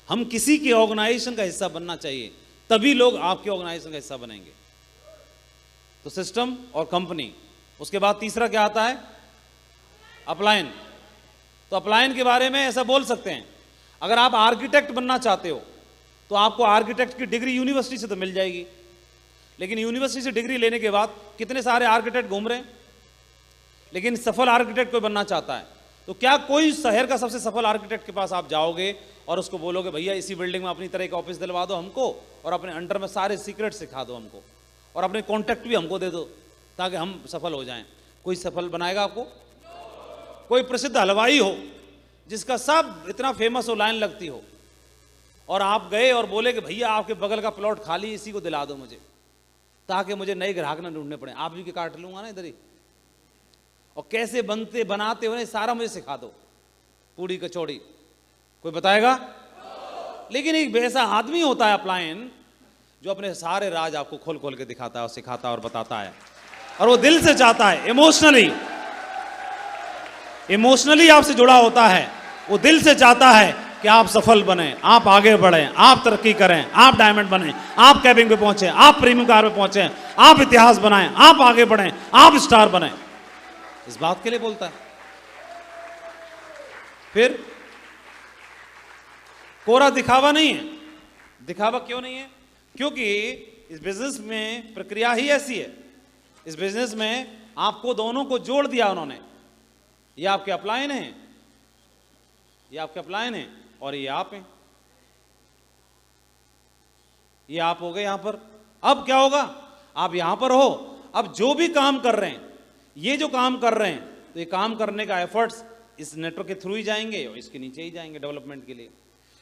हम किसी के ऑर्गेनाइजेशन का हिस्सा बनना चाहिए, तभी लोग आपके ऑर्गेनाइजेशन का हिस्सा बनेंगे। तो सिस्टम और कंपनी। उसके बाद तीसरा क्या आता है? अपलाइन। तो अपलाइन के बारे में ऐसा बोल सकते हैं, अगर आप आर्किटेक्ट बनना चाहते हो तो आपको आर्किटेक्ट की डिग्री यूनिवर्सिटी से तो मिल जाएगी, लेकिन यूनिवर्सिटी से डिग्री लेने के बाद कितने सारे आर्किटेक्ट घूम रहे हैं, लेकिन सफल आर्किटेक्ट कोई बनना चाहता है तो क्या कोई शहर का सबसे सफल आर्किटेक्ट के पास आप जाओगे और उसको बोलोगे भैया इसी बिल्डिंग में अपनी तरह एक ऑफिस दिलवा दो हमको और अपने अंडर में सारे सीक्रेट सिखा दो हमको और अपने कॉन्टैक्ट भी हमको दे दो ताकि हम सफल हो जाएं? कोई सफल बनाएगा आपको? कोई प्रसिद्ध हलवाई हो जिसका सब इतना फेमस हो, लाइन लगती हो, और आप गए और बोले कि भैया आपके बगल का प्लॉट खाली, इसी को दिला दो मुझे ताकि मुझे नए ग्राहक ना ढूंढने पड़े, आप भी के काट लूंगा ना इधर ही, और कैसे बनते बनाते हो सारा मुझे सिखा दो, पूड़ी कचौड़ी। कोई बताएगा? लेकिन एक वैसा आदमी होता है अपलायन जो अपने सारे राज आपको खोल खोल के दिखाता है और सिखाता है और बताता है, और वो दिल से चाहता है, इमोशनली आपसे जुड़ा होता है, वो दिल से चाहता है कि आप सफल बने, आप आगे बढ़ें, आप तरक्की करें, आप डायमंड बने, आप कैबिन पे पहुंचे, आप प्रीमियम कार पे पहुंचे, आप इतिहास बनाएं, आप आगे बढ़ें, आप स्टार बने। इस बात के लिए बोलता है। फिर कोरा दिखावा नहीं है। दिखावा क्यों नहीं है? क्योंकि इस बिजनेस में प्रक्रिया ही ऐसी है। इस बिजनेस में आपको दोनों को जोड़ दिया उन्होंने। ये आपके अपलायन हैं, ये आपके अपलायन हैं और ये आप हैं, ये आप हो गए यहां पर। अब क्या होगा? आप यहां पर हो, अब जो भी काम कर रहे हैं, ये जो काम कर रहे हैं, तो ये काम करने का एफर्ट्स इस नेटवर्क के थ्रू ही जाएंगे और इसके नीचे ही जाएंगे डेवलपमेंट के लिए।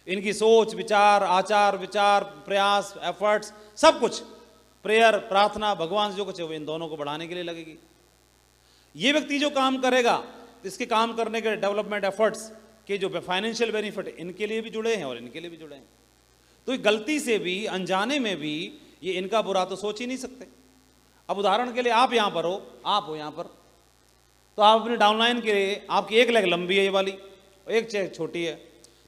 इनकी सोच, विचार, आचार विचार, प्रयास, एफर्ट्स, सब कुछ, प्रेयर, प्रार्थना, भगवान से जो कुछ है वो इन दोनों को बढ़ाने के लिए लगेगी। ये व्यक्ति जो काम करेगा, इसके काम करने के डेवलपमेंट एफर्ट्स के जो फाइनेंशियल बेनिफिट इनके लिए भी जुड़े हैं और इनके लिए भी जुड़े हैं। तो गलती से भी, अनजाने में भी ये इनका बुरा तो सोच ही नहीं सकते। अब उदाहरण के लिए आप यहां पर हो, आप हो यहां पर, तो आप अपने डाउनलाइन के लिए, आपकी एक लेग लंबी है ये वाली और एक चेक छोटी है,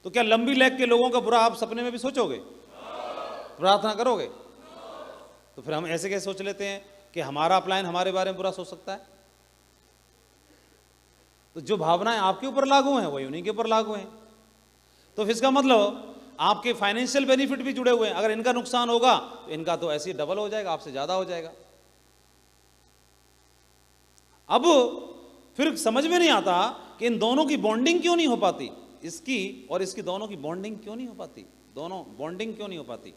तो क्या लंबी लेग के लोगों का बुरा आप सपने में भी सोचोगे? प्रार्थना करोगे? तो फिर हम ऐसे कैसे सोच लेते हैं कि हमारा अपलायन हमारे बारे में बुरा सोच सकता है? तो जो भावनाएं आपके ऊपर लागू हैं वही उन्हीं के ऊपर लागू हैं। तो फिर इसका मतलब आपके फाइनेंशियल बेनिफिट भी जुड़े हुए हैं। अगर इनका नुकसान होगा तो इनका तो ऐसे ही डबल हो जाएगा, आपसे ज्यादा हो जाएगा। अब फिर समझ में नहीं आता कि इन दोनों की बॉन्डिंग क्यों नहीं हो पाती, इसकी और इसकी दोनों की बॉन्डिंग क्यों नहीं हो पाती, दोनों बॉन्डिंग क्यों नहीं हो पाती?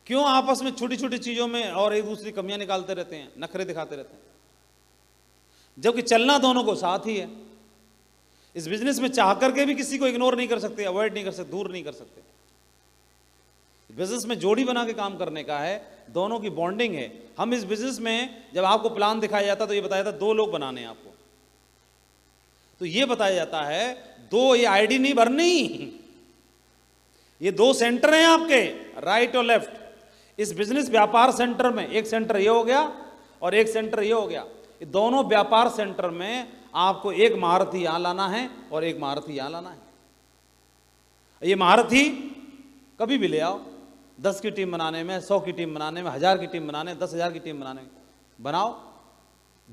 क्यों आपस में छोटी छोटी चीजों में और एक दूसरी कमियां निकालते रहते हैं, नखरे दिखाते रहते हैं, जबकि चलना दोनों को साथ ही है। इस बिजनेस में चाह करके भी किसी को इग्नोर नहीं कर सकते, अवॉइड नहीं कर सकते, दूर नहीं कर सकते। बिजनेस में जोड़ी बना के काम करने का है, दोनों की बॉन्डिंग है। हम इस बिजनेस में जब आपको प्लान दिखाया जाता तो ये बताया जाता 2 लोग बनाने हैं आपको, तो ये बताया जाता है 2, ये आईडी नहीं भरनी, ये 2 सेंटर हैं आपके, राइट और लेफ्ट। इस बिजनेस व्यापार सेंटर में एक सेंटर ये हो गया और एक सेंटर ये हो गया। ये दोनों व्यापार सेंटर में आपको एक महारथी यहां लाना है और एक महारथी यहां लाना है। ये महारथी कभी भी ले आओ, 10 की टीम बनाने में, 100 की टीम बनाने में, 1000 की टीम बनाने में, 10,000 की टीम बनाने में, बनाओ,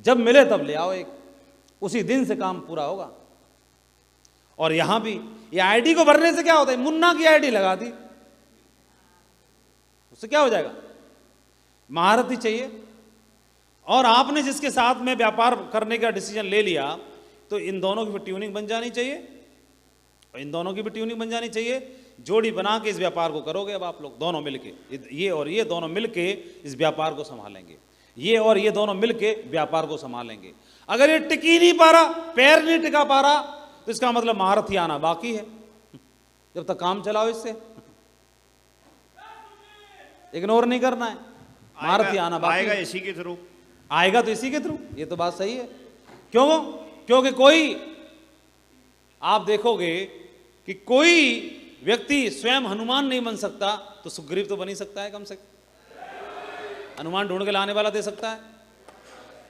जब मिले तब ले आओ एक, उसी दिन से काम पूरा होगा। और यहां भी ये आईडी को भरने से क्या होता है? मुन्ना की आईडी लगा दी, उससे क्या हो जाएगा? महारथी चाहिए। और आपने जिसके साथ में व्यापार करने का डिसीजन ले लिया तो इन दोनों की भी ट्यूनिंग बन जानी चाहिए और इन दोनों की भी ट्यूनिंग बन जानी चाहिए। जोड़ी बना के इस व्यापार को करोगे। अब आप लोग दोनों मिलके, ये और ये दोनों मिलके इस व्यापार को संभालेंगे, ये और ये दोनों मिलके व्यापार को संभालेंगे। अगर ये टिक ही नहीं पा रहा, पैर नहीं टिका पा रहा, तो इसका मतलब महारथी आना बाकी है। जब तक काम चलाओ इससे, इग्नोर नहीं करना है, महारथी आना बाकी आएगा इसी के थ्रू, आएगा तो इसी के थ्रू। ये तो बात सही है। क्यों? क्योंकि कोई, आप देखोगे कि कोई व्यक्ति स्वयं हनुमान नहीं बन सकता तो सुग्रीव तो बन ही सकता है, कम से कम हनुमान ढूंढ के लाने वाला दे सकता है।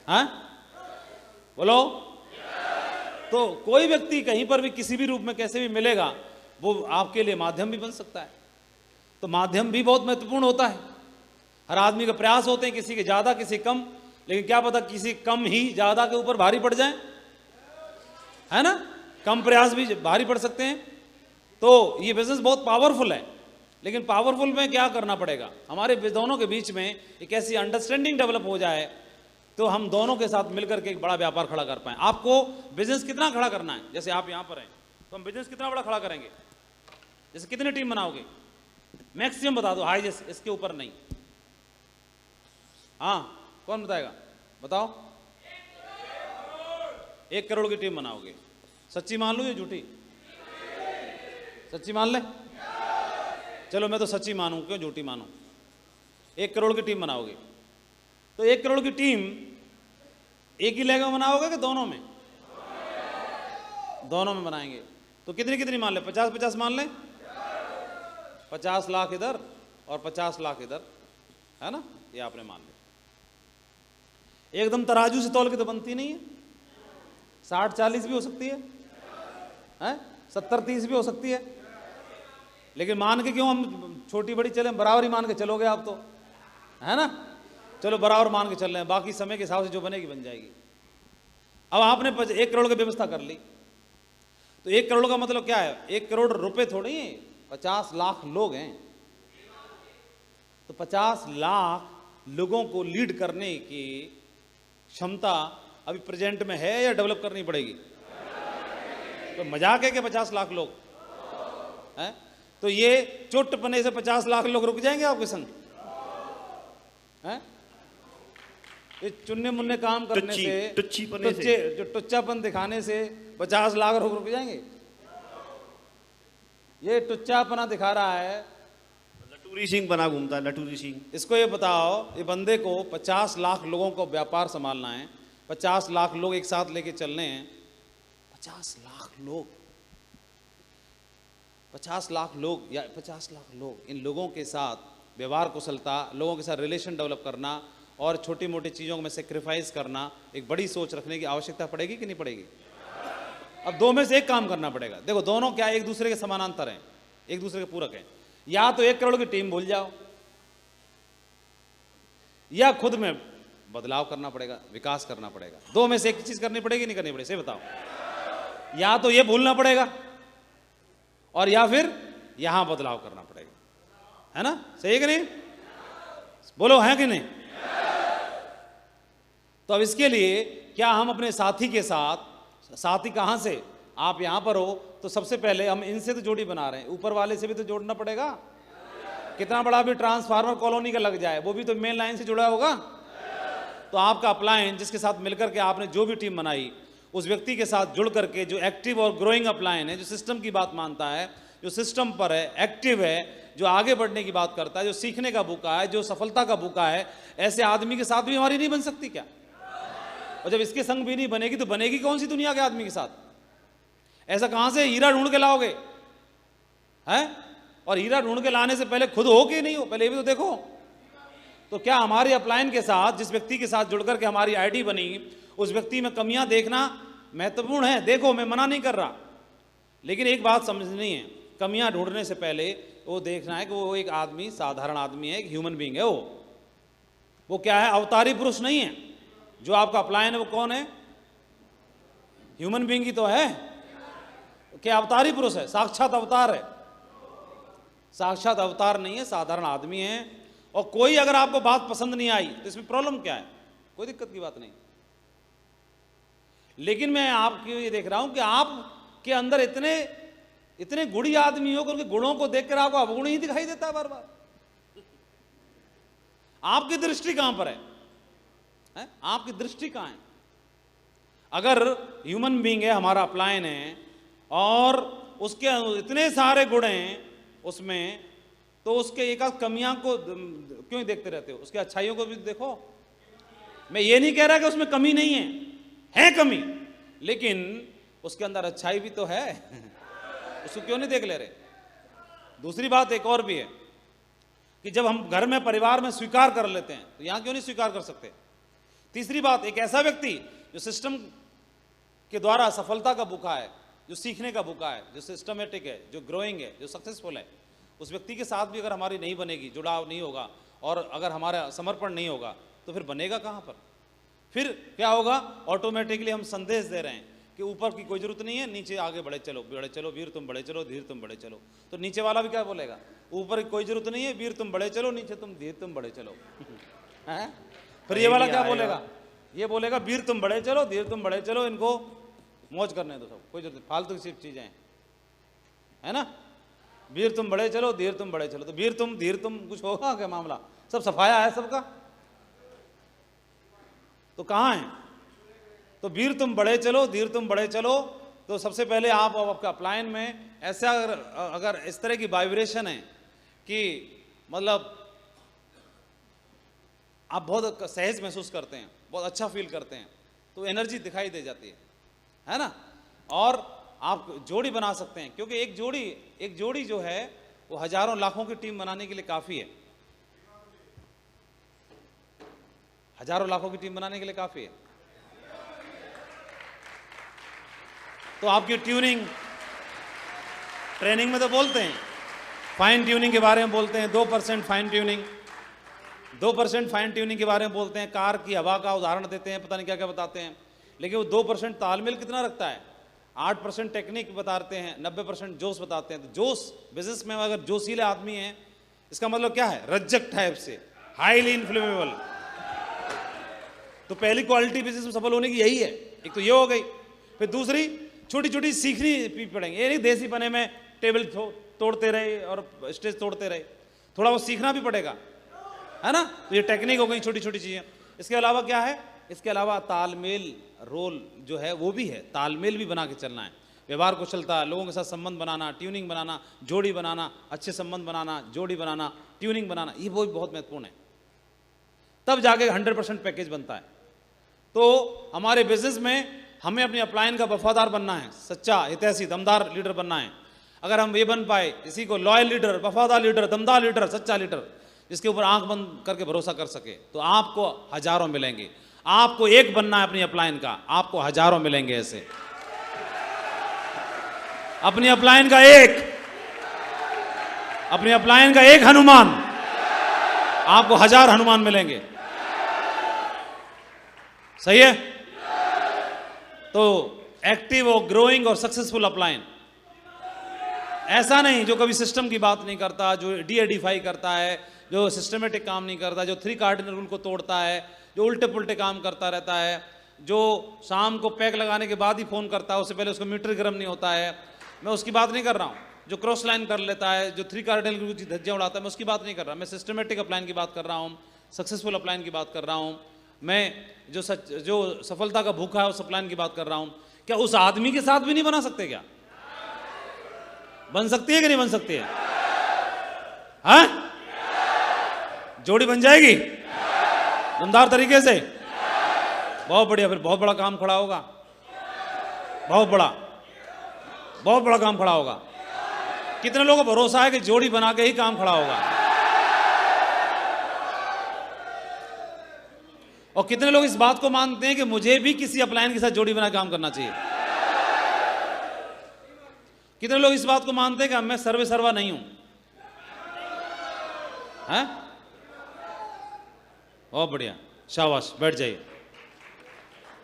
हाँ बोलो। तो कोई व्यक्ति कहीं पर भी किसी भी रूप में कैसे भी मिलेगा वो आपके लिए माध्यम भी बन सकता है। तो माध्यम भी बहुत महत्वपूर्ण होता है। हर आदमी के प्रयास होते हैं, किसी के ज़्यादा किसी कम, लेकिन क्या पता किसी कम ही ज़्यादा के ऊपर भारी पड़ जाए, है ना। कम प्रयास भी भारी पड़ सकते हैं। तो ये बिजनेस बहुत पावरफुल है, लेकिन पावरफुल में क्या करना पड़ेगा, हमारे दोनों के बीच में एक ऐसी अंडरस्टैंडिंग डेवलप हो जाए तो हम दोनों के साथ मिलकर के एक बड़ा व्यापार खड़ा कर पाएं। आपको बिजनेस कितना खड़ा करना है, जैसे आप यहां पर हैं तो हम बिजनेस कितना बड़ा खड़ा करेंगे, जैसे कितनी टीम बनाओगे, मैक्सिमम बता दो, हाई जैसे इसके ऊपर नहीं। हाँ, कौन बताएगा, बताओ। 1 करोड़ की टीम बनाओगे, सच्ची मान लो या झूठी, सच्ची मान ले, चलो मैं तो सच्ची मानूं, क्यों झूठी मानूं। 1 करोड़ की टीम बनाओगे तो 1 करोड़ की टीम एक ही लेग में बनाओगे कि दोनों में, दोनों में बनाएंगे। तो कितनी कितनी मान ले, 50-50 मान ले, 50 लाख इधर और 50 लाख इधर, है ना, ये आपने मान लिया। एकदम तराजू से तौल के तो बनती नहीं है, 60-40 भी हो सकती है, 70-30 भी हो सकती है, लेकिन मान के क्यों हम छोटी बड़ी चलें, बराबर ही मान के चलोगे आप तो, है ना। चलो बराबर मान के चल रहे हैं, बाकी समय के हिसाब से जो बनेगी बन जाएगी। अब आपने 1 करोड़ की व्यवस्था कर ली, तो 1 करोड़ का मतलब क्या है, 1 करोड़ रुपए थोड़ी है, 50 लाख लोग हैं। तो 50 लाख लोगों को लीड करने की क्षमता अभी प्रेजेंट में है या डेवलप करनी पड़ेगी। तो मजाक है कि 50 लाख लोग हैं, तो ये चुटपने से 50 लाख लोग रुक जाएंगे आपके संग, हैं? ये चुन्ने मुन्ने काम करने से, जो टुच्चापन दिखाने से 50 लाख रुक जाएंगे। ये टुच्चापना दिखा रहा है, लटूरी सिंह बना घूमता है, लटूरी सिंह। इसको ये बताओ, ये बंदे को 50 लाख लोगों को व्यापार संभालना है, 50 लाख लोग एक साथ लेके चलने हैं, 50 लाख लोग, 50 लाख लोग या 50 लाख लोग, इन लोगों के साथ व्यवहार कुशलता, लोगों के साथ रिलेशन डेवलप करना और छोटी मोटी चीज़ों में सेक्रीफाइस करना, एक बड़ी सोच रखने की आवश्यकता पड़ेगी कि नहीं पड़ेगी। अब 2 में से एक काम करना पड़ेगा। देखो दोनों क्या एक दूसरे के समानांतर हैं, एक दूसरे के पूरक हैं। या तो 1 करोड़ की टीम भूल जाओ, या खुद में बदलाव करना पड़ेगा, विकास करना पड़ेगा। 2 में से एक चीज करनी पड़ेगी, नहीं करनी पड़ेगी, सही बताओ। या तो ये भूलना पड़ेगा और या फिर यहां बदलाव करना पड़ेगा, है ना, सही है कि नहीं, बोलो है कि नहीं। तो अब इसके लिए क्या हम अपने साथी के साथ, साथी कहां से, आप यहां पर हो तो सबसे पहले हम इनसे तो जोड़ी बना रहे हैं, ऊपर वाले से भी तो जोड़ना पड़ेगा। कितना बड़ा भी ट्रांसफार्मर कॉलोनी का लग जाए, वो भी तो मेन लाइन से जुड़ा होगा। तो आपका अपलायन जिसके साथ मिलकर के आपने जो भी टीम बनाई, उस व्यक्ति के साथ जुड़ करके जो एक्टिव और ग्रोइंग अपलायन है, जो सिस्टम की बात मानता है, जो सिस्टम पर है, एक्टिव है, जो आगे बढ़ने की बात करता है, जो सीखने का भूखा है, जो सफलता का भूखा है, ऐसे आदमी के साथ भी हमारी नहीं बन सकती क्या। और जब इसके संग भी नहीं बनेगी तो बनेगी कौन सी दुनिया के आदमी के साथ। ऐसा कहां से हीरा ढूंढ के लाओगे, हैं? और हीरा ढूंढ के लाने से पहले खुद हो कि नहीं हो, पहले भी तो देखो। तो क्या हमारे अपलायन के साथ, जिस व्यक्ति के साथ जुड़कर के हमारी आईडी बनी, उस व्यक्ति में कमियां देखना महत्वपूर्ण है। देखो मैं मना नहीं कर रहा, लेकिन एक बात समझनी है, कमियां ढूंढने से पहले वो देखना है कि वो एक आदमी, साधारण आदमी है, एक ह्यूमन बीइंग है। वो क्या है, अवतारी पुरुष नहीं है। जो आपका अपलायन है वो कौन है, ह्यूमन बीइंग ही तो है। क्या अवतारी पुरुष है, साक्षात अवतार है, साक्षात अवतार नहीं है, साधारण आदमी है। और कोई अगर आपको बात पसंद नहीं आई तो इसमें प्रॉब्लम क्या है, कोई दिक्कत की बात नहीं। लेकिन मैं आपको ये देख रहा हूं कि आपके अंदर इतने इतने गुणी आदमी हो कि उनके गुणों को देखकर आपको अवगुण ही दिखाई देता है बार बार। आपकी दृष्टि कहां पर है? आपकी दृष्टि कहां है? अगर ह्यूमन बीइंग है, हमारा अपलायन है, और उसके इतने सारे गुण हैं उसमें, तो उसके एक आध कमियां को क्यों देखते रहते हो, उसके अच्छाइयों को भी देखो। मैं ये नहीं कह रहा कि उसमें कमी नहीं है कमी, लेकिन उसके अंदर अच्छाई भी तो है। उसको क्यों नहीं देख ले रहे? दूसरी बात एक और भी है कि जब हम घर में, परिवार में स्वीकार कर लेते हैं तो यहां क्यों नहीं स्वीकार कर सकते? तीसरी बात, एक ऐसा व्यक्ति जो सिस्टम के द्वारा सफलता का भूखा है, जो सीखने का भूखा है, जो सिस्टमेटिक है, जो ग्रोइंग है, जो सक्सेसफुल है, उस व्यक्ति के साथ भी अगर हमारी नहीं बनेगी, जुड़ाव नहीं होगा और अगर हमारा समर्पण नहीं होगा तो फिर बनेगा कहाँ पर? फिर क्या होगा? ऑटोमेटिकली हम संदेश दे रहे हैं कि ऊपर की कोई जरूरत नहीं है, नीचे आगे बढ़े चलो वीर तुम बढ़े चलो, धीर तुम बढ़े चलो। तो नीचे वाला भी क्या बोलेगा? ऊपर की कोई जरूरत नहीं है, वीर तुम बढ़े चलो, नीचे तुम धीर तुम बढ़े चलो। हैं? फिर ये वाला क्या बोलेगा? ये बोलेगा वीर तुम बढ़े चलो, धीर तुम बढ़े चलो, इनको मौज करने दो, सब कोई जरूरत नहीं, फालतू की सिर्फ चीजें हैं, है ना? वीर तुम बढ़े चलो, धीर तुम बढ़े चलो। तो वीर तुम धीर तुम कुछ होगा क्या मामला? सब सफाया है सबका, तो कहाँ है? तो वीर तुम बढ़े चलो, धीर तुम बढ़े चलो। तो सबसे पहले आप आपका अपलाइन में ऐसा अगर इस तरह की वाइब्रेशन है कि मतलब आप बहुत सहज महसूस करते हैं, बहुत अच्छा फील करते हैं, तो एनर्जी दिखाई दे जाती है ना? और आप जोड़ी बना सकते हैं, क्योंकि एक जोड़ी जो है वो हजारों लाखों की टीम बनाने के लिए काफ़ी है। हजारों लाखों की टीम बनाने के लिए काफ़ी है। तो आपकी ट्यूनिंग ट्रेनिंग में तो बोलते हैं, फाइन ट्यूनिंग के बारे में बोलते हैं, 2% फाइन ट्यूनिंग, 2% फाइन ट्यूनिंग के बारे में बोलते हैं, कार की हवा का उदाहरण देते हैं, पता नहीं क्या क्या बताते हैं। लेकिन वो 2% तालमेल कितना रखता है? 8% टेक्निक बताते हैं, 90% जोश बताते हैं। तो जोश, बिजनेस में अगर जोशीले आदमी है, इसका मतलब क्या है? रज्जक टाइप से, हाईली इन्फ्लेमेबल। तो पहली क्वालिटी बिजनेस में सफल होने की यही है। एक तो ये हो गई, फिर दूसरी छोटी छोटी सीखनी पड़ेंगी। ये नहीं देसी बने में टेबल तोड़ते रहे और स्टेज तोड़ते रहे, थोड़ा वो सीखना भी पड़ेगा, है ना? तो ये टेक्निक हो गई, छोटी छोटी चीजें। इसके अलावा क्या है? इसके अलावा तालमेल रोल जो है वो भी है, तालमेल भी बना के चलना है, व्यवहार कुशलता, लोगों के साथ संबंध बनाना, ट्यूनिंग बनाना, जोड़ी बनाना, अच्छे संबंध बनाना, जोड़ी बनाना, ट्यूनिंग बनाना, ये वो भी बहुत महत्वपूर्ण है। तब जाके 100% पैकेज बनता है। तो हमारे बिजनेस में हमें अपनी अपलाइन का वफादार बनना है, सच्चा हितैषी दमदार लीडर बनना है। अगर हम ये बन पाए, इसी को लॉयल लीडर, वफादार लीडर, दमदार लीडर, सच्चा लीडर, जिसके ऊपर आंख बंद करके भरोसा कर सके, तो आपको हजारों मिलेंगे। आपको एक बनना है अपनी अपलाइन का, आपको हजारों मिलेंगे ऐसे। अपनी अपलाइन का एक, अपनी अपलाइन का एक हनुमान, आपको 1000 हनुमान मिलेंगे। सही है? तो एक्टिव और ग्रोइंग और सक्सेसफुल अपलाइन, ऐसा नहीं जो कभी सिस्टम की बात नहीं करता, जो डीएडीफाई करता है, जो सिस्टमेटिक काम नहीं करता, जो 3 कार्डिनल रूल को तोड़ता है, जो उल्टे पुल्टे काम करता रहता है, जो शाम को पैक लगाने के बाद ही फोन करता है, उससे पहले उसका मीटर गर्म नहीं होता है, मैं उसकी बात नहीं कर रहा हूँ। जो क्रॉस लाइन कर लेता है, जो 3 कार्डिनल रूल की धज्जियाँ उड़ाता है, मैं उसकी बात नहीं कर रहा। मैं सिस्टमेटिक अपलाइन की बात कर रहा हूँ, सक्सेसफुल अपलाइन की बात कर रहा हूँ। मैं जो सफलता का भूखा है उस अपलाइन की बात कर रहा हूँ। क्या उस आदमी के साथ भी नहीं बना सकते? क्या बन सकती है कि नहीं बन सकती है? हाँ, जोड़ी बन जाएगी दमदार तरीके से। बहुत बढ़िया, फिर बहुत बड़ा काम खड़ा होगा, बहुत बड़ा काम खड़ा होगा। कितने लोगों को भरोसा है कि जोड़ी बना के ही काम खड़ा होगा? और कितने लोग इस बात को मानते हैं कि मुझे भी किसी अपलाइन के साथ जोड़ी बना काम करना चाहिए? कितने लोग इस बात को मानते हैं कि मैं सर्वा नहीं हूं? हैं? बहुत बढ़िया, शाबाश, बैठ जाइए।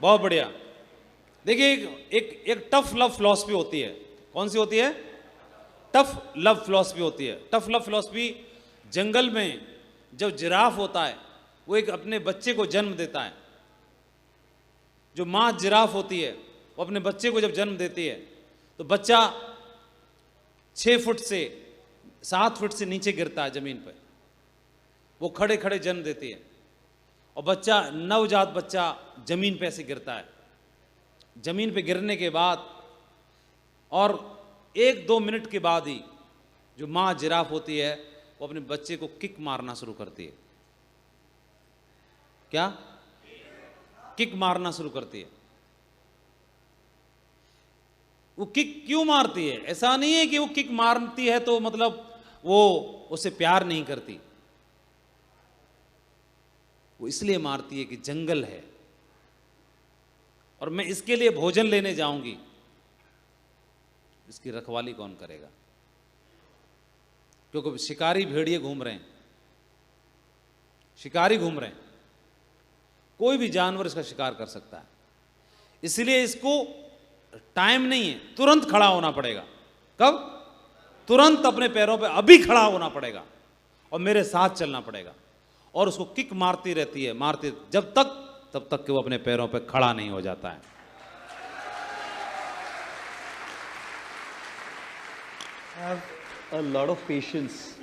बहुत बढ़िया। देखिए, एक टफ लव फिलॉसफी होती है। कौन सी होती है? टफ लव फिलॉसफी होती है। टफ लव फिलॉसफी, जंगल में जब जिराफ होता है, वो एक अपने बच्चे को जन्म देता है। जो माँ जिराफ होती है, वो अपने बच्चे को जब जन्म देती है, तो बच्चा 6 फुट से 7 फुट से नीचे गिरता है जमीन पर। वो खड़े खड़े जन्म देती है, और बच्चा, नवजात बच्चा जमीन पे ऐसे गिरता है। जमीन पे गिरने के बाद और 1-2 मिनट के बाद ही जो माँ जिराफ होती है, वो अपने बच्चे को किक मारना शुरू करती है। क्या? किक मारना शुरू करती है। वो किक क्यों मारती है? ऐसा नहीं है कि वो किक मारती है तो मतलब वो उससे प्यार नहीं करती। वो इसलिए मारती है कि जंगल है और मैं इसके लिए भोजन लेने जाऊंगी, इसकी रखवाली कौन करेगा? क्योंकि शिकारी भेड़िए घूम रहे हैं, शिकारी घूम रहे हैं, कोई भी जानवर इसका शिकार कर सकता है। इसलिए इसको टाइम नहीं है, तुरंत खड़ा होना पड़ेगा। कब? तुरंत अपने पैरों पे अभी खड़ा होना पड़ेगा और मेरे साथ चलना पड़ेगा। और उसको किक मारती रहती है, मारती जब तक, तब तक कि वो अपने पैरों पे खड़ा नहीं हो जाता है। Have a lot of patience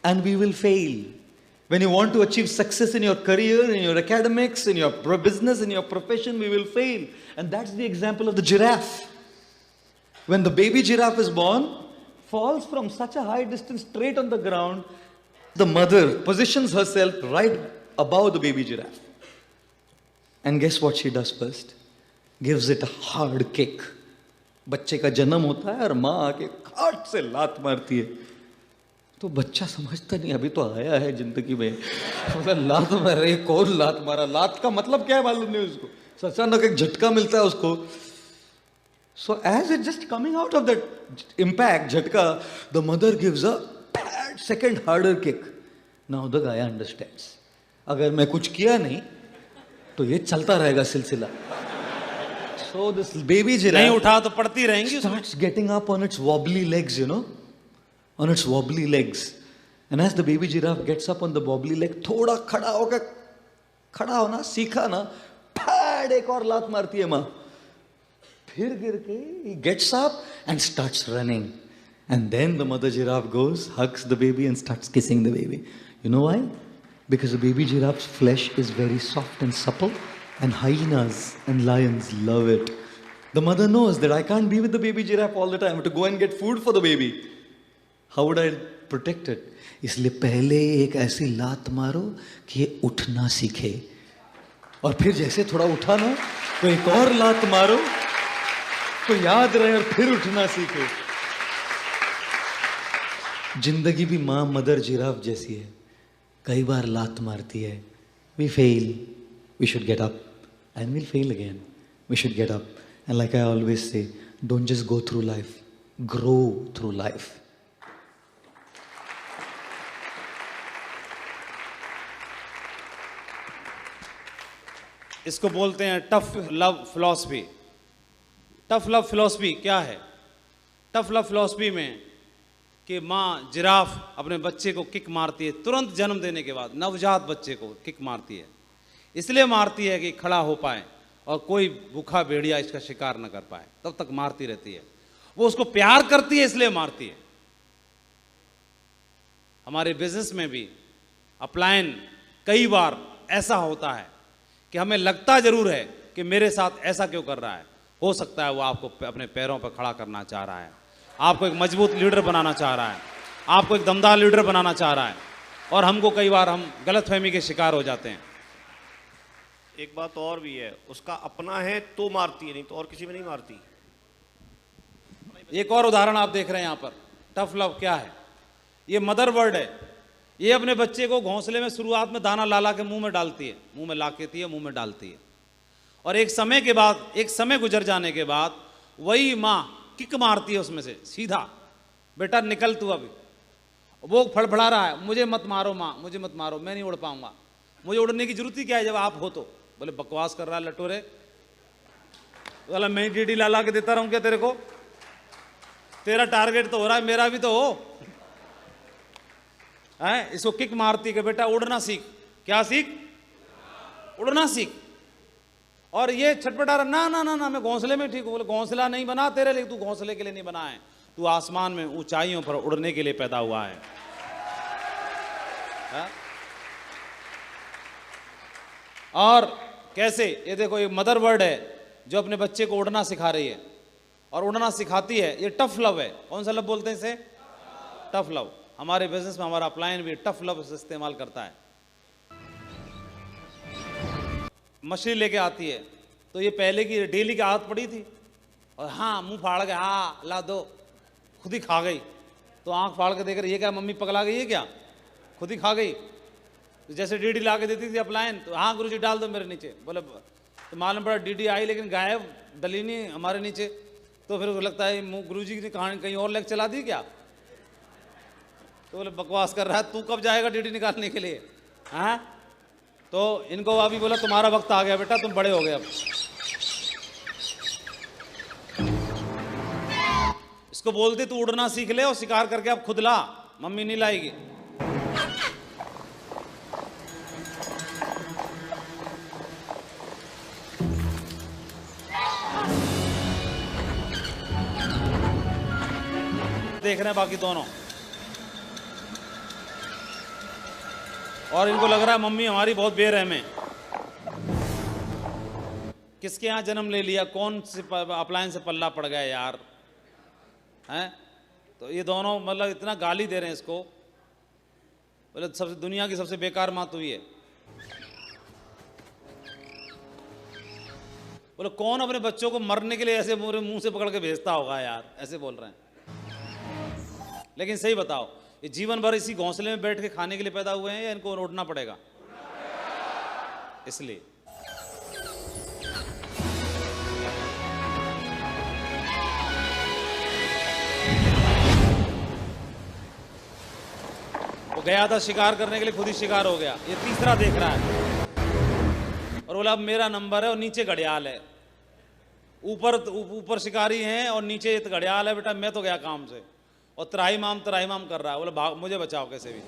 and we will fail. When you want to achieve success in your career, in your academics, in your business, in your profession, we will fail. And that's the example of the giraffe. When the baby giraffe is born, falls from such a high distance straight on the ground, the mother positions herself right above the baby giraffe. And guess what she does first? Gives it a hard kick. बच्चे का जन्म होता है और माँ आके हाथ से लात मारती है, तो बच्चा समझता नहीं अभी तो आया है जिंदगी में, मतलब लात मार रही है, कौन लात मारा, लात का मतलब क्या है मालूम नहीं उसको, अचानक एक झटका मिलता है उसको. So as it's just coming out of that impact, झटका, the mother gives a second harder kick. Now the guy understands. अगर मैं कुछ किया नहीं तो ये चलता रहेगा सिलसिला. So this baby giraffe नहीं उठा तो पड़ती रहेंगी, starts getting up on its wobbly legs, you know, on its wobbly legs. And as the baby giraffe gets up on the wobbly leg, थोड़ा खड़ा होकर, खड़ा होना सीखा ना, फैड एक और लात मारती है माँ. फिर गिर के he gets up and starts running. And then the mother giraffe goes, hugs the baby and starts kissing the baby. You know why? Because the baby giraffe's flesh is very soft and supple, and hyenas and lions love it. The mother knows that I can't be with the baby giraffe all the time. I have to go and get food for the baby. How would I protect it? इसलिए पहले एक ऐसी लात मारो कि ये उठना सीखे, और फिर जैसे थोड़ा उठा ना तो एक और लात मारो तो याद रहे और फिर उठना सीखे. जिंदगी भी माँ मदर जिराफ जैसी है, कई बार लात मारती है. We fail, we should get up, and we'll fail again. We should get up, and like I always say, don't just go through life, grow through life. इसको बोलते हैं tough love philosophy. Tough love philosophy क्या है? Tough love philosophy में कि माँ giraffe अपने बच्चे को किक मारती है, तुरंत जन्म देने के बाद नवजात बच्चे को किक मारती है. इसलिए मारती है कि खड़ा हो पाए और कोई भूखा भेड़िया इसका शिकार न कर पाए, तब तक मारती रहती है. वो उसको प्यार करती है इसलिए मारती है. हमारे बिजनेस में भी अपलायन कई बार ऐसा होता है कि हमें लगता जरूर है कि मेरे साथ ऐसा क्यों कर रहा है. हो सकता है वो आपको अपने पैरों पर खड़ा करना चाह रहा है, आपको एक मजबूत लीडर बनाना चाह रहा है, आपको एक दमदार लीडर बनाना चाह रहा है, और हमको कई बार हम गलतफहमी के शिकार हो जाते हैं. एक बात और भी है, उसका अपना है तो मारती है, नहीं तो और किसी में नहीं मारती. एक और उदाहरण आप देख रहे हैं यहाँ पर. टफ लव क्या है? ये मदर बर्ड है. ये अपने बच्चे को घोंसले में शुरुआत में दाना ला के मुंह में डालती है, मुंह में ला के मुंह में डालती है, और एक समय के बाद, एक समय गुजर जाने के बाद वही माँ किक मारती है उसमें से सीधा, बेटा निकल तू अभी. वो फड़फड़ा रहा है, मुझे मत मारो माँ, मुझे मत मारो, मैं नहीं उड़ पाऊंगा. मुझे उड़ने की जरूरत ही क्या है जब आप हो तो. बोले बकवास कर रहा है लटोरे, बोला मैं डीडी ला के देता रहूं क्या तेरे को? तेरा टारगेट तो हो रहा है, मेरा भी तो हो. है इसको किक मारती है, बेटा उड़ना सीख. क्या सीख? उड़ना सीख. और ये छटपटा रहा, ना ना ना ना मैं घोंसले में ठीक हूं. बोले घोंसला नहीं बना तेरे लिए, तू घोंसले के लिए नहीं बना है, तू आसमान में ऊंचाइयों पर उड़ने के लिए पैदा हुआ है. और कैसे? ये देखो, ये मदर बर्ड है जो अपने बच्चे को उड़ना सिखा रही है, और उड़ना सिखाती है. ये टफ लव है. कौन सा लव बोलते हैं इसे? Tough love. हमारे बिजनेस में हमारा अपलायन भी टफ लव से इस्तेमाल करता है. मछली लेके आती है तो ये पहले की डेली की आदत पड़ी थी, और हाँ मुंह फाड़ के हाँ ला दो, खुद ही खा गई. तो आंख फाड़ के देख रही, ये क्या मम्मी पगला गई है क्या, खुद ही खा गई. तो जैसे डीडी ला के देती थी अपलायन, तो हाँ गुरुजी डाल दो मेरे नीचे. बोले तो मालूम पड़ा डीडी आई लेकिन गायब, डली नहीं हमारे नीचे. तो फिर उसको लगता है गुरुजी ने कहानी कहीं और लेक्चर चला दी क्या? तो बोले बकवास कर रहा है, तू कब जाएगा ड्यूटी निकालने के लिए? हाँ, तो इनको अभी बोला तुम्हारा वक्त आ गया बेटा, तुम बड़े हो गए अब। इसको बोलते तू उड़ना सीख ले और शिकार करके अब खुद ला, मम्मी नहीं लाएगी। देख रहे हैं बाकी दोनों, और इनको लग रहा है मम्मी हमारी बहुत बेरहम है। किसके यहाँ जन्म ले लिया, कौन से अप्लायंस से पल्ला पड़ गया यार, हैं? तो ये दोनों मतलब इतना गाली दे रहे हैं इसको, बोले सबसे दुनिया की सबसे बेकार माँ तू ही है। बोले कौन अपने बच्चों को मरने के लिए ऐसे मुंह से पकड़ के भेजता होगा यार, ऐसे बोल रहे हैं। लेकिन सही बताओ, ये जीवन भर इसी घोंसले में बैठ के खाने के लिए पैदा हुए हैं या इनको उड़ना पड़ेगा? इसलिए वो गया था शिकार करने के लिए, खुद ही शिकार हो गया। ये तीसरा देख रहा है और बोला अब मेरा नंबर है, और नीचे घड़ियाल है। ऊपर शिकारी हैं और नीचे ये घड़ियाल है। बेटा मैं तो गया काम से, और त्राही माम कर रहा है। बोले भाग, मुझे बचाओ कैसे भी।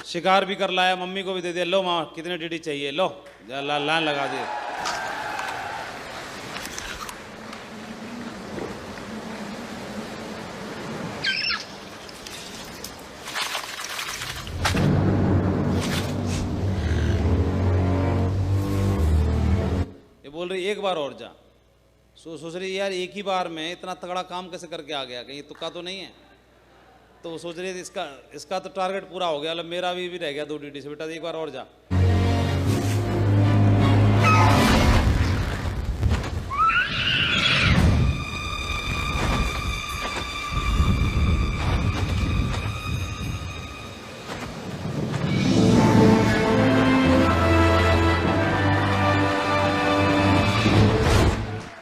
शिकार भी कर लाया, मम्मी को भी दे दिया। लो माँ कितने डीडी चाहिए, लो लाइन लगा दिए। ये बोल रही एक बार और जा। सोच रही यार एक ही बार में इतना तगड़ा काम कैसे करके आ गया, कहीं तुक्का तो नहीं है? तो वो सोच रही थी इसका तो टारगेट पूरा हो गया, मतलब मेरा भी रह गया 2 ड्यूटी से। बेटा एक बार और जा।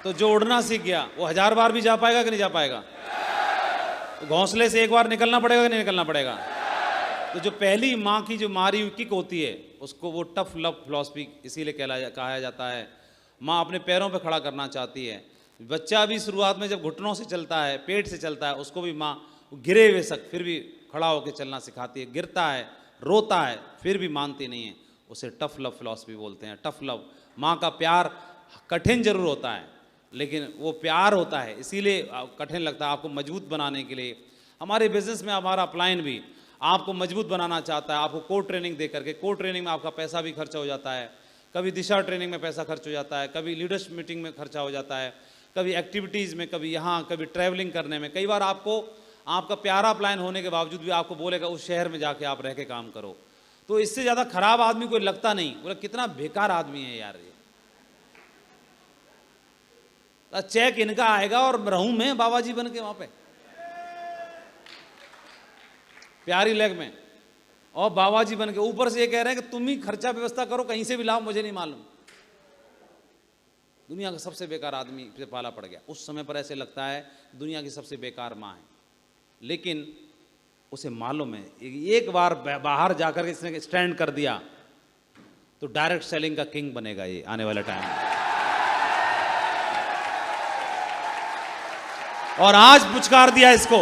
तो जो उड़ना सीख गया वो 1000 बार भी जा पाएगा कि नहीं जा पाएगा? घोंसले से एक बार निकलना पड़ेगा कि नहीं निकलना पड़ेगा? तो जो पहली माँ की जो मारी हुई किक होती है उसको वो टफ लव फिलॉसफी इसीलिए कहा जाता है। माँ अपने पैरों पे खड़ा करना चाहती है। बच्चा भी शुरुआत में जब घुटनों से चलता है, पेट से चलता है, उसको भी माँ गिरे हुए सक फिर भी खड़ा होकर चलना सिखाती है। गिरता है, रोता है, फिर भी मानती नहीं है। उसे टफ लव फिलॉसफी बोलते हैं। टफ लव, माँ का प्यार कठिन जरूर होता है लेकिन वो प्यार होता है, इसीलिए कठिन लगता है आपको मजबूत बनाने के लिए। हमारे बिजनेस में हमारा अपलाइन भी आपको मजबूत बनाना चाहता है। आपको कोड ट्रेनिंग दे करके, कोड ट्रेनिंग में आपका पैसा भी खर्चा हो जाता है, कभी दिशा ट्रेनिंग में पैसा खर्च हो जाता है, कभी लीडरशिप मीटिंग में खर्चा हो जाता है, कभी एक्टिविटीज़ में, कभी यहाँ, कभी ट्रैवलिंग करने में। कई बार आपको आपका प्यारा अपलाइन होने के बावजूद भी आपको बोलेगा उस शहर में जाके आप रह के काम करो। तो इससे ज़्यादा खराब आदमी कोई लगता नहीं। बोला कितना बेकार आदमी है यार ये, चेक इनका आएगा और रहूं मैं बाबा जी बन के वहां पे प्यारी लेग में, और बाबा जी बन के ऊपर से ये कह रहे हैं कि तुम ही खर्चा व्यवस्था करो, कहीं से भी लाओ, मुझे नहीं मालूम। दुनिया का सबसे बेकार आदमी से पाला पड़ गया। उस समय पर ऐसे लगता है दुनिया की सबसे बेकार माँ है, लेकिन उसे मालूम है एक बार बाहर जाकर के इसने स्टैंड कर दिया तो डायरेक्ट सेलिंग का किंग बनेगा ये आने वाले टाइम में। और आज पुचकार दिया इसको,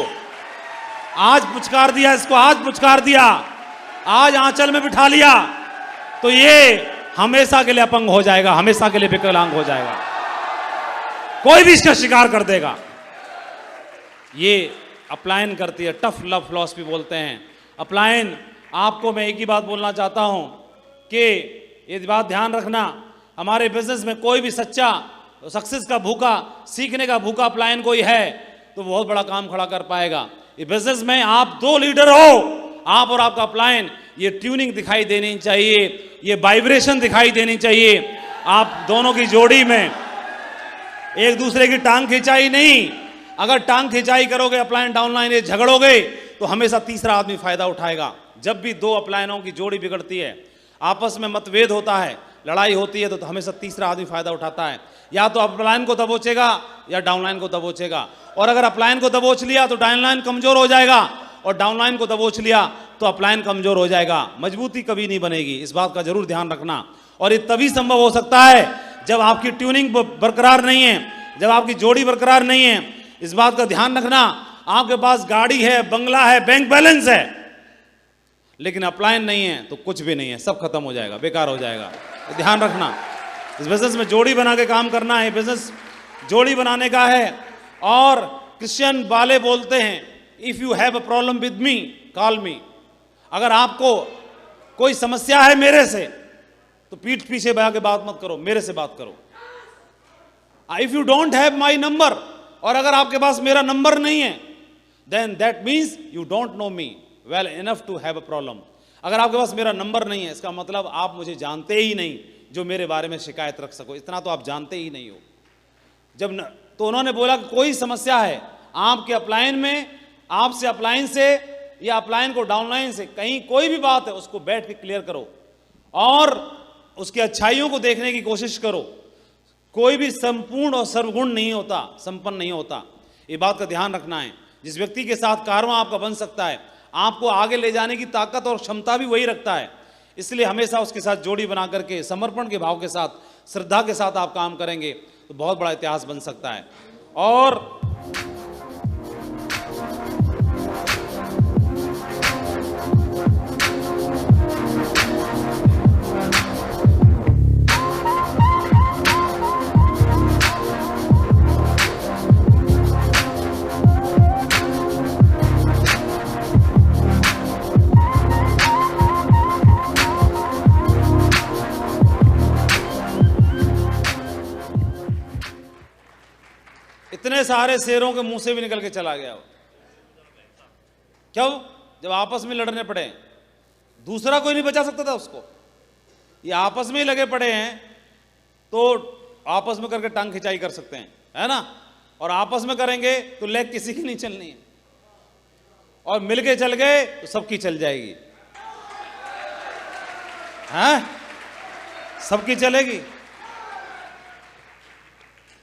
आज पुचकार दिया इसको, आज पुचकार दिया, आज आंचल में बिठा लिया तो ये हमेशा के लिए अपंग हो जाएगा, हमेशा के लिए विकलांग हो जाएगा। कोई भी इसका शिकार कर देगा। ये अपलायन करती है, टफ लव फिलॉसफी बोलते हैं। अपलायन, आपको मैं एक ही बात बोलना चाहता हूं कि ये बात ध्यान रखना, हमारे बिजनेस में कोई भी सच्चा सक्सेस का भूखा, सीखने का भूखा अपलायन कोई है तो बहुत बड़ा काम खड़ा कर पाएगा। ये बिजनेस में आप दो लीडर हो, आप और आपका अपलाइन, ये ट्यूनिंग दिखाई देनी चाहिए, ये वाइब्रेशन दिखाई देनी चाहिए। आप दोनों की जोड़ी में एक दूसरे की टांग खिंचाई नहीं। अगर टांग खिंचाई करोगे, अपलाइन डाउनलाइन ये झगड़ोगे, तो हमेशा तीसरा आदमी फायदा उठाएगा। जब भी दो अपलाइनों की जोड़ी बिगड़ती है, आपस में मतभेद होता है, लड़ाई होती है, तो हमेशा तीसरा आदमी फायदा उठाता है। या तो अपलाइन को दबोचेगा या डाउनलाइन को दबोचेगा। और अगर अपलाइन को दबोच लिया तो डाउनलाइन कमजोर हो जाएगा, और डाउनलाइन को दबोच लिया तो अपलाइन कमजोर हो जाएगा। मजबूती कभी नहीं बनेगी, इस बात का जरूर ध्यान रखना। और ये तभी संभव हो सकता है जब आपकी ट्यूनिंग बरकरार नहीं है, जब आपकी जोड़ी बरकरार नहीं है। इस बात का ध्यान रखना, आपके पास गाड़ी है, बंगला है, बैंक बैलेंस है, लेकिन अपलाइन नहीं है तो कुछ भी नहीं है, सब खत्म हो जाएगा, बेकार हो जाएगा। ध्यान रखना, इस बिजनेस में जोड़ी बना के काम करना है, बिजनेस जोड़ी बनाने का है। और क्रिश्चियन वाले बोलते हैं, if you have a problem with me call मी। अगर आपको कोई समस्या है मेरे से, तो पीठ पीछे बजा के बात मत करो, मेरे से बात करो। If you don't have my number, और अगर आपके पास मेरा नंबर नहीं है, then that means you don't know me well enough to have a problem. अगर आपके पास मेरा नंबर नहीं है, इसका मतलब आप मुझे जानते ही नहीं जो मेरे बारे में शिकायत रख सको, इतना तो आप जानते ही नहीं हो। तो उन्होंने बोला कि कोई समस्या है आपके अपलाइन में, आपसे अपलाइन से या अपलाइन को डाउनलाइन से, कहीं कोई भी बात है, उसको बैठ के क्लियर करो और उसकी अच्छाइयों को देखने की कोशिश करो। कोई भी संपूर्ण और सर्वगुण नहीं होता, संपन्न नहीं होता, ये बात का ध्यान रखना है। जिस व्यक्ति के साथ कारवां आपका बन सकता है, आपको आगे ले जाने की ताकत और क्षमता भी वही रखता है। इसलिए हमेशा उसके साथ जोड़ी बना करके, समर्पण के भाव के साथ, श्रद्धा के साथ आप काम करेंगे तो बहुत बड़ा इतिहास बन सकता है। और इतने सारे शेरों के मुंह से भी निकल के चला गया वो। क्यों? जब आपस में लड़ने पड़े, दूसरा कोई नहीं बचा सकता था उसको। ये आपस में ही लगे पड़े हैं, तो आपस में करके टांग खिंचाई कर सकते हैं, है ना। और आपस में करेंगे तो लेग किसी की नहीं चलनी है, और मिलके चल गए तो सबकी चल जाएगी, हैं? सबकी चलेगी,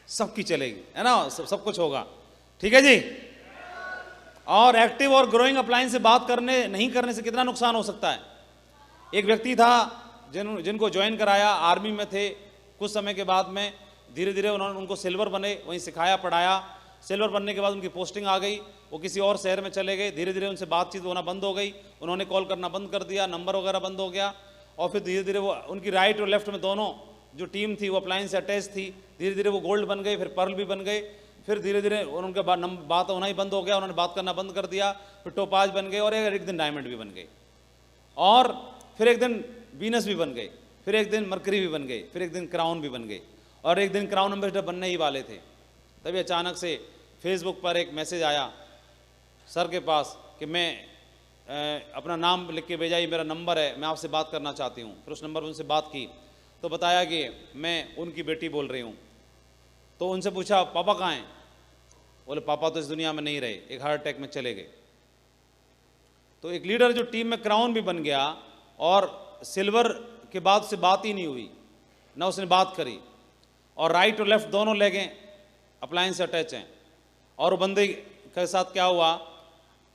सबकी चलेगी, है ना, सब कुछ होगा। ठीक है जी। और एक्टिव और ग्रोइंग अपलाइन से बात नहीं करने से कितना नुकसान हो सकता है। एक व्यक्ति था जिनको ज्वाइन कराया, आर्मी में थे, कुछ समय के बाद में धीरे धीरे उनको सिल्वर बने, वहीं सिखाया पढ़ाया। सिल्वर बनने के बाद उनकी पोस्टिंग आ गई, वो किसी और शहर में चले गए। धीरे धीरे उनसे बातचीत होना बंद हो गई, उन्होंने कॉल करना बंद कर दिया, नंबर वगैरह बंद हो गया। और फिर धीरे धीरे वो उनकी राइट और लेफ्ट में दोनों जो टीम थी वो अपलाइन से अटैच थी। धीरे धीरे वो गोल्ड बन गए, फिर पर्ल भी बन गए। फिर धीरे धीरे उनके बात होना ही बंद हो गया, उन्होंने बात करना बंद कर दिया। फिर टोपाज बन गए, और एक दिन डायमंड भी बन गए, और फिर एक दिन वीनस भी बन गए, फिर एक दिन मरकरी भी बन गए, फिर एक दिन क्राउन भी बन गए, और एक दिन क्राउन एम्बेसडर बनने ही वाले थे। तभी अचानक से फेसबुक पर एक मैसेज आया सर के पास कि मैं अपना नाम लिख के भेजा, ये मेरा नंबर है, मैं आपसे बात करना चाहती हूँ। फिर उस नंबर पर उनसे बात की तो बताया कि मैं उनकी बेटी बोल रही हूँ। तो उनसे पूछा पापा कहाँ हैं? बोले पापा तो इस दुनिया में नहीं रहे, एक हार्ट अटैक में चले गए। तो एक लीडर जो टीम में क्राउन भी बन गया, और सिल्वर के बाद से बात ही नहीं हुई, ना उसने बात करी, और राइट और लेफ्ट दोनों लेगें अपलाइन से अटैच हैं। और वो बंदे के साथ क्या हुआ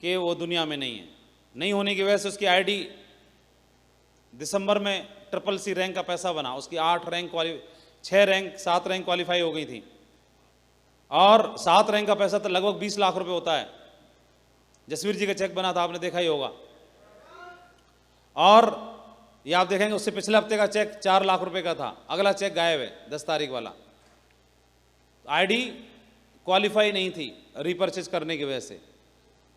कि वो दुनिया में नहीं है। नहीं होने की वजह से उसकी आईडी दिसंबर में CCC रैंक का पैसा बना, उसकी 7 रैंक क्वालिफाई हो गई थी, और 7 रैंक का पैसा तो लगभग 20 लाख रुपए होता है। जसवीर जी का चेक बना था, आपने देखा ही होगा। और ये आप देखेंगे उससे पिछले हफ्ते का चेक 4 लाख रुपए का था, अगला चेक गायब है 10 तारीख वाला। आईडी क्वालिफाई नहीं थी रीपर्चेज करने की वजह से,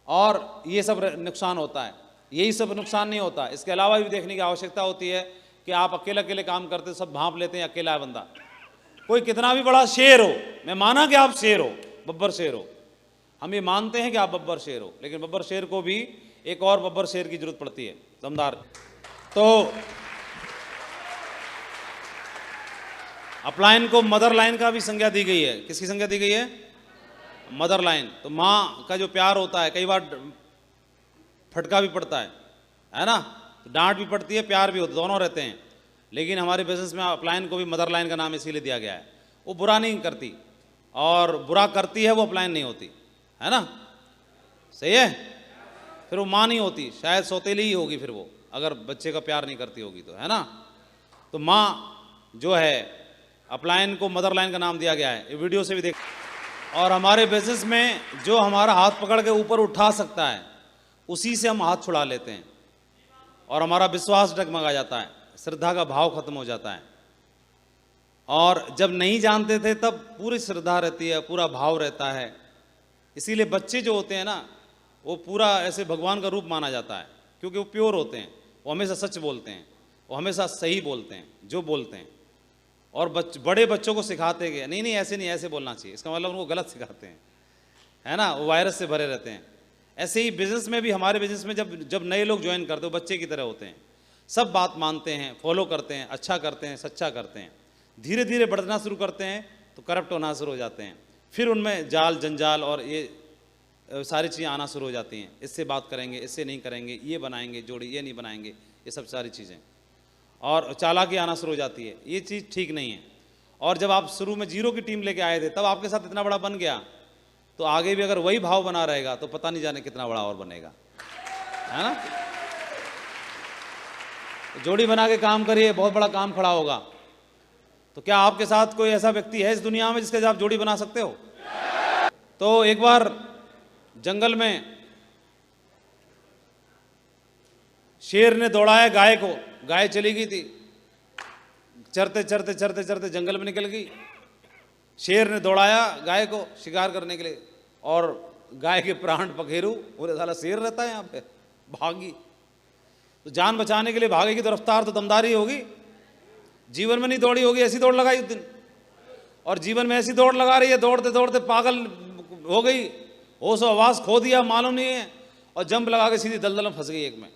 और ये सब नुकसान होता है। यही सब नुकसान नहीं होता, इसके अलावा भी देखने की आवश्यकता होती है कि आप अकेले अकेले काम करते, सब भांप लेते हैं, अकेला है बंदा। कोई कितना भी बड़ा शेर हो, मैं माना कि आप शेर हो, बब्बर शेर हो, हम ये मानते हैं कि आप बब्बर शेर हो, लेकिन बब्बर शेर को भी एक और बब्बर शेर की जरूरत पड़ती है, दमदार। तो अपलाइन को मदर लाइन का भी संज्ञा दी गई है। किसकी संज्ञा दी गई है? Mother line. तो माँ का जो प्यार होता है, कई बार फटका भी पड़ता है ना, तो डांट भी पड़ती है, प्यार भी होता है, दोनों रहते हैं। लेकिन हमारे बिजनेस में अपलाइन को भी मदर लाइन का नाम इसीलिए दिया गया है। वो बुरा नहीं करती, और बुरा करती है वो अपलाइन नहीं होती, है ना, सही है। फिर वो माँ नहीं होती, शायद सौतेली ही होगी फिर वो, अगर बच्चे का प्यार नहीं करती होगी तो, है ना। तो माँ जो है, अपलाइन को मदर लाइन का नाम दिया गया है, ये वीडियो से भी देख। और हमारे बिजनेस में जो हमारा हाथ पकड़ के ऊपर उठा सकता है, उसी से हम हाथ छुड़ा लेते हैं, और हमारा विश्वास डगमगा जाता है, श्रद्धा का भाव खत्म हो जाता है। और जब नहीं जानते थे तब पूरी श्रद्धा रहती है, पूरा भाव रहता है। इसीलिए बच्चे जो होते हैं ना, वो पूरा ऐसे भगवान का रूप माना जाता है, क्योंकि वो प्योर होते हैं, वो हमेशा सच बोलते हैं, वो हमेशा सही बोलते हैं जो बोलते हैं। और बड़े बच्चों को सिखाते गए, नहीं नहीं ऐसे नहीं, ऐसे बोलना चाहिए, इसका मतलब उनको गलत सिखाते हैं, है ना, वो वायरस से भरे रहते हैं। ऐसे ही बिजनेस में भी, हमारे बिजनेस में जब नए लोग ज्वाइन करते हो, बच्चे की तरह होते हैं, सब बात मानते हैं, फॉलो करते हैं, अच्छा करते हैं, सच्चा करते हैं। धीरे धीरे बढ़ना शुरू करते हैं तो करप्ट होना शुरू हो जाते हैं, फिर उनमें जाल जंजाल और ये सारी चीज़ें आना शुरू हो जाती हैं। इससे बात करेंगे, इससे नहीं करेंगे, ये बनाएंगे जोड़ी, ये नहीं बनाएंगे, ये सब सारी चीज़ें, और चालाकी आना शुरू हो जाती है। ये चीज़ ठीक नहीं है। और जब आप शुरू में जीरो की टीम लेके आए थे, तब आपके साथ इतना बड़ा बन गया, तो आगे भी अगर वही भाव बना रहेगा तो पता नहीं जाने कितना बड़ा और बनेगा, है ना। जोड़ी बना के काम करिए, बहुत बड़ा काम खड़ा होगा। तो क्या आपके साथ कोई ऐसा व्यक्ति है इस दुनिया में जिसके साथ आप जोड़ी बना सकते हो? तो एक बार जंगल में शेर ने दौड़ाया गाय को, गाय चली गई थी, चरते चरते चरते चरते जंगल में निकल गई। शेर ने दौड़ाया गाय को शिकार करने के लिए, और गाय के प्राण पखेरु, बोले साला शेर रहता है यहाँ पे, भागी। तो जान बचाने के लिए भागेगी तो रफ्तार तो दमदारी होगी, जीवन में नहीं दौड़ी होगी, ऐसी दौड़ लगाई उस दिन, और जीवन में ऐसी दौड़ लगा रही है, दौड़ते दौड़ते पागल हो गई, होश आवाज खो दिया, मालूम नहीं है, और जंप लगा के सीधी दलदल में फंस गई एक में।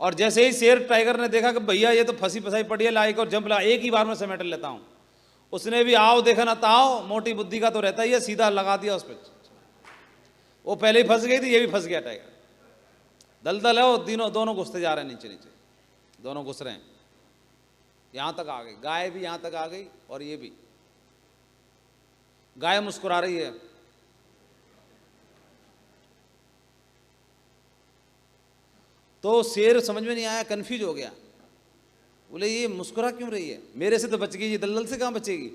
और जैसे ही शेर टाइगर ने देखा कि भैया ये तो फंसी फंसाई पड़ी है, लाइक और जंप लगा, एक ही बार में समेट लेता हूँ, उसने भी आओ देखा ना ताओ, मोटी बुद्धि का तो रहता ही है, सीधा लगा दिया उस पर। वो पहले ही फंस गई थी, ये भी फंस गया टाइगर। दलदल है वो, दोनों घुसते जा रहे हैं नीचे नीचे, दोनों घुस रहे हैं, यहां तक आ गई, गाय भी यहां तक आ गई, और ये भी। गाय मुस्कुरा रही है, तो शेर समझ में नहीं आया, कंफ्यूज हो गया, बोले ये मुस्कुरा क्यों रही है, मेरे से तो बच गई, ये दलदल से कहां बचेगी।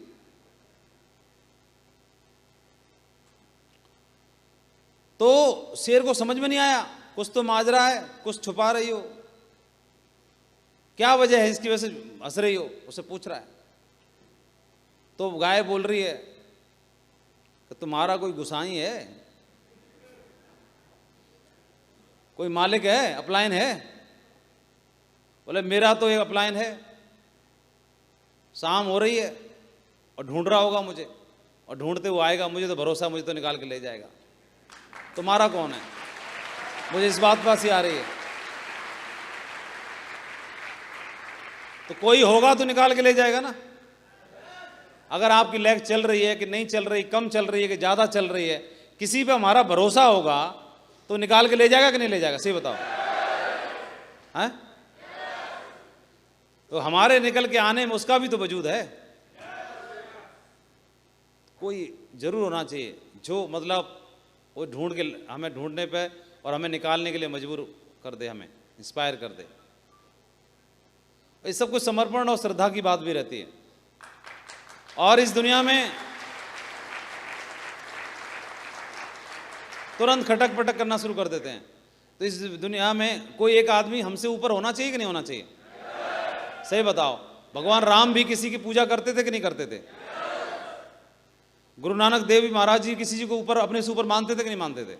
तो शेर को समझ में नहीं आया, कुछ तो माजरा है, कुछ छुपा रही हो, क्या वजह है इसकी वजह से हंस रही हो, उसे पूछ रहा है। तो गाय बोल रही है कि तुम्हारा कोई गुसाई है, कोई मालिक है, अपलाइन है। बोले मेरा तो एक अपलाइन है, शाम हो रही है और ढूंढ रहा होगा मुझे, और ढूंढते हुए आएगा, मुझे तो भरोसा, मुझे तो निकाल के ले जाएगा। तुम्हारा कौन है, मुझे इस बात पर हंसी आ रही है। तो कोई होगा तो निकाल के ले जाएगा ना। अगर आपकी लेग चल रही है कि नहीं चल रही, कम चल रही है कि ज्यादा चल रही है, किसी पे हमारा भरोसा होगा तो निकाल के ले जाएगा कि नहीं ले जाएगा, सही बताओ, हैं? तो हमारे निकल के आने में उसका भी तो वजूद है। कोई जरूर होना चाहिए जो मतलब वो ढूंढ के हमें ढूंढने पे और हमें निकालने के लिए मजबूर कर दे, हमें इंस्पायर कर दे। इस सब कुछ समर्पण और श्रद्धा की बात भी रहती है। और इस दुनिया में तुरंत खटक पटक करना शुरू कर देते हैं। तो इस दुनिया में कोई एक आदमी हमसे ऊपर होना चाहिए कि नहीं होना चाहिए, सही बताओ। भगवान राम भी किसी की पूजा करते थे कि नहीं करते थे? गुरु नानक देव भी महाराज जी किसी को ऊपर, अपने से ऊपर मानते थे कि नहीं मानते थे?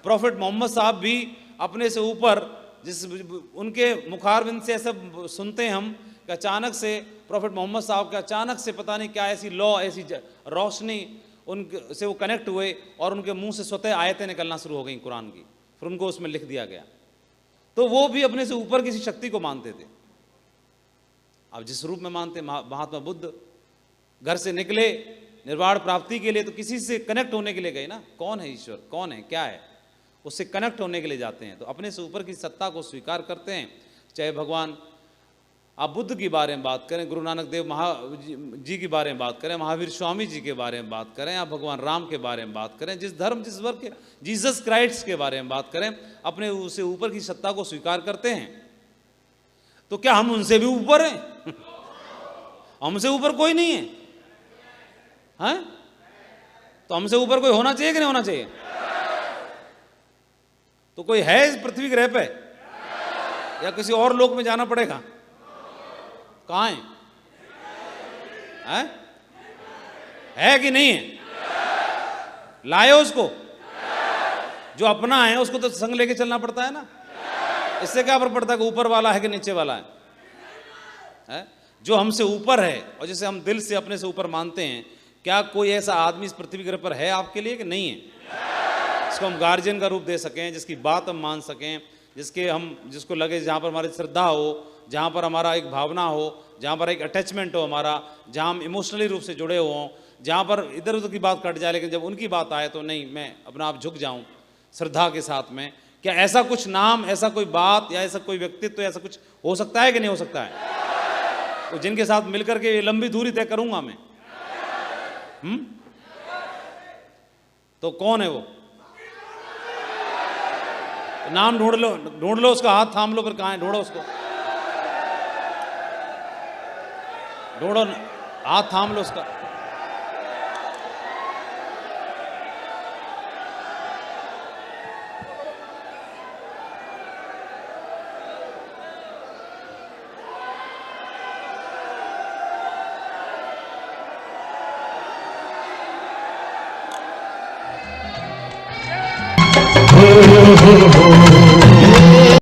प्रॉफिट मोहम्मद साहब भी अपने से ऊपर, जिस उनके मुखारबिंद से ऐसा सुनते हैं हम कि अचानक से प्रॉफिट मोहम्मद साहब के अचानक से पता नहीं क्या ऐसी लौ, ऐसी रोशनी उनसे वो कनेक्ट हुए और उनके मुंह से स्वतः आयतें निकलना शुरू हो गई कुरान की, फिर उनको उसमें लिख दिया गया। तो वो भी अपने से ऊपर किसी शक्ति को मानते थे। अब जिस रूप में मानते, महात्मा बुद्ध घर से निकले निर्वाण प्राप्ति के लिए, तो किसी से कनेक्ट होने के लिए गए ना। कौन है ईश्वर, कौन है, क्या है, उससे कनेक्ट होने के लिए जाते हैं। तो अपने से ऊपर की सत्ता को स्वीकार करते हैं। चाहे भगवान आप बुद्ध के बारे में बात करें, गुरु नानक देव जी के बारे में बात करें, महावीर स्वामी जी के बारे में बात करें, आप भगवान राम के बारे में बात करें, जिस धर्म जिस वर्ग के, जीसस क्राइस्ट के बारे में बात करें, अपने उससे ऊपर की सत्ता को स्वीकार करते हैं। तो क्या हम उनसे भी ऊपर हैं? हमसे ऊपर कोई नहीं है, हैं? तो हमसे ऊपर कोई होना चाहिए कि नहीं होना चाहिए? तो कोई है इस पृथ्वी ग्रह पे, या किसी और लोक में जाना पड़ेगा? कहां है? है कि नहीं है? लाए उसको, जो अपना है उसको तो संग लेके चलना पड़ता है ना। इससे क्या फर्क पड़ता है कि ऊपर वाला है कि नीचे वाला है? जो हमसे ऊपर है और जिसे हम दिल से अपने से ऊपर मानते हैं, क्या कोई ऐसा आदमी इस पृथ्वी ग्रह पर है आपके लिए कि नहीं है? जिसको हम गार्जियन का रूप दे सकें, जिसकी बात हम मान सकें, जिसको लगे जहाँ पर हमारी श्रद्धा हो, जहाँ पर हमारा एक भावना हो, जहाँ पर एक अटैचमेंट हो हमारा, जहाँ हम इमोशनली रूप से जुड़े हों, जहाँ पर इधर उधर की बात कट जाए लेकिन जब उनकी बात आए तो नहीं, मैं अपना आप झुक जाऊँ श्रद्धा के साथ में। क्या ऐसा कुछ नाम, ऐसा कोई बात या ऐसा कोई व्यक्तित्व, ऐसा कुछ हो सकता है कि नहीं हो सकता है? तो जिनके साथ मिलकर के लंबी दूरी तय करूंगा मैं, तो कौन है वो? नाम ढूंढ लो उसका, हाथ थाम लो, फिर कहाँ है? ढूंढो उसको, ढूंढो, हाथ थाम लो उसका।